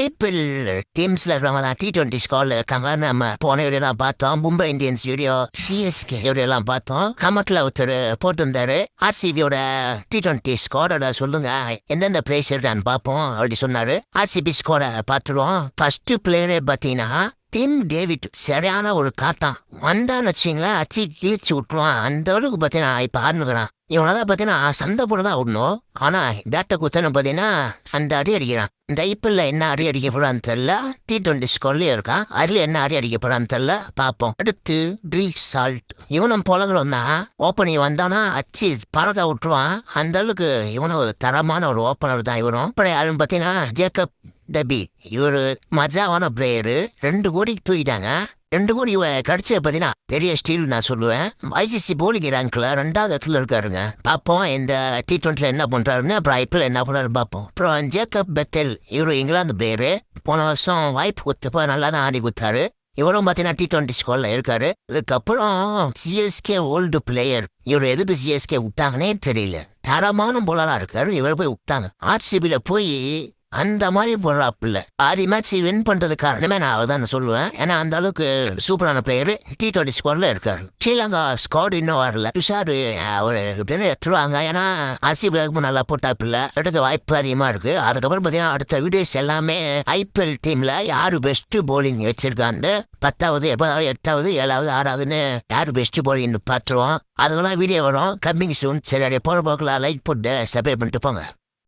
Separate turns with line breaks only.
IPL டீம்ஸ்ல இருக்கிறவங்க T20 ஸ்குவாட்ல இருக்காங்க. நம்ம போன வீடியோலாம் பார்த்தோம். மும்பை இந்தியன்ஸ் வீடியோ, சிஎஸ்கே வீடியோலாம் பார்த்தோம். கமெண்ட்ல ஒருத்தர் போட்டிருந்தாரு, ஆர்சிபியோட T20 ஸ்குவாடோட சொல்லுங்க எந்தெந்த பிளேஸ் இருக்கான்னு பார்ப்போம் அப்படி சொன்னாரு. ஆர்சிபி ஸ்குவாட பார்த்துருவோம். ஃபர்ஸ்ட் பிளேயரே பார்த்தீங்கன்னா டிம் டேவிட். சரியான ஒரு காட்டான் வந்தான்னு வச்சிங்களேன், அச்சு கீழ்ச்சி விட்டுருவான். அந்த அளவுக்கு பார்த்தீங்கன்னா இப்போ ஆடுனுக்குறான். இவனதான் பார்த்தீங்கன்னா சண்டை போட தான் விடணும். ஆனால் பேட்டை குத்தன்னு பார்த்தீங்கன்னா அந்த அடி அடிக்கிறான். இந்த ஐபிஎல்ல என்ன அடி அடிக்க போறான்னு தெரியல. T20 ஸ்குவாட்லயும் இருக்கான். அதுல என்ன அடி அடிக்க போறான்னு தெரியல, பார்ப்போம். அடுத்து ட்ரீக் சால்ட். இவனும் போலகிறோம் தான். ஓப்பனிங் வந்தானா அச்சு பறக்க விட்டுருவான். அந்த அளவுக்கு இவனும் ஒரு தரமான ஒரு ஓப்பனர் தான் இவரும். அப்புறம் யாருன்னு பார்த்தீங்கன்னா ஜேக்கப் டபி. இவரு மஜாவான பிளேயரு. 2 கோடிக்கு தூக்கிட்டாங்க. 2 கோடி கடிச்ச பார்த்தீங்கன்னா பெரிய ஸ்டீல் நான் சொல்லுவேன். ஐசிசி போலிங் ரேங்க்ல 2வது இடத்துல இருக்காருங்க. பார்ப்போம் இந்த T20 என்ன பண்றாருன்னு. அப்புறம் ஐபிஎல் என்ன பண்றாரு பார்ப்போம். அப்புறம் ஜேக்கப் பெத்தல். இவரு இங்கிலாந்து பிளேயரு. போன வருஷம் வாய்ப்பு கொடுத்தப்ப நல்லா தான் ஆடி கொடுத்தாரு. இவரும் பார்த்தீங்கன்னா T20 ஸ்குவாட்ல இருக்காரு. இதுக்கப்புறம் சிஎஸ்கே ஓல்டு பிளேயர். இவர் எதுக்கு சிஎஸ்கே விட்டாங்கன்னே தெரியல. தரமான போலரா இருக்காரு. இவர் போய் விட்டாங்க. ஆர்சிபியில போய் அந்த மாதிரி போடுறாப்புல 6 மேட்ச் வின் பண்றது காரணமே நான் அவர்தான் சொல்லுவேன். ஏன்னா அந்த அளவுக்கு சூப்பரான பிளேயர் T20 ஸ்குவாட்ல இருக்காரு. ஸ்ரீலங்கா ஸ்குவாட் இன்னும் வரல. துஷாரு ஒரு எடுத்துருவாங்க. ஏன்னா ஆர்சிபி நல்லா போட்டாப்புல எடுக்க வாய்ப்பு அதிகமா இருக்கு. அதுக்கப்புறம் பார்த்தீங்கன்னா அடுத்த வீடியோஸ் எல்லாமே ஐபிஎல் டீம்ல யாரு பெஸ்ட் போலிங் வச்சிருக்கான்னு 10வது 8வது 7வது 6வதுன்னு யாரு பெஸ்ட் போலிங் பார்த்துருவோம். அதுக்கெல்லாம் வீடியோ வரும் கம்மிங் சூன். சரி, போற போக்கில் லைக் போட்டு சப்ஸ்கிரைப் பண்ணிட்டு போங்க.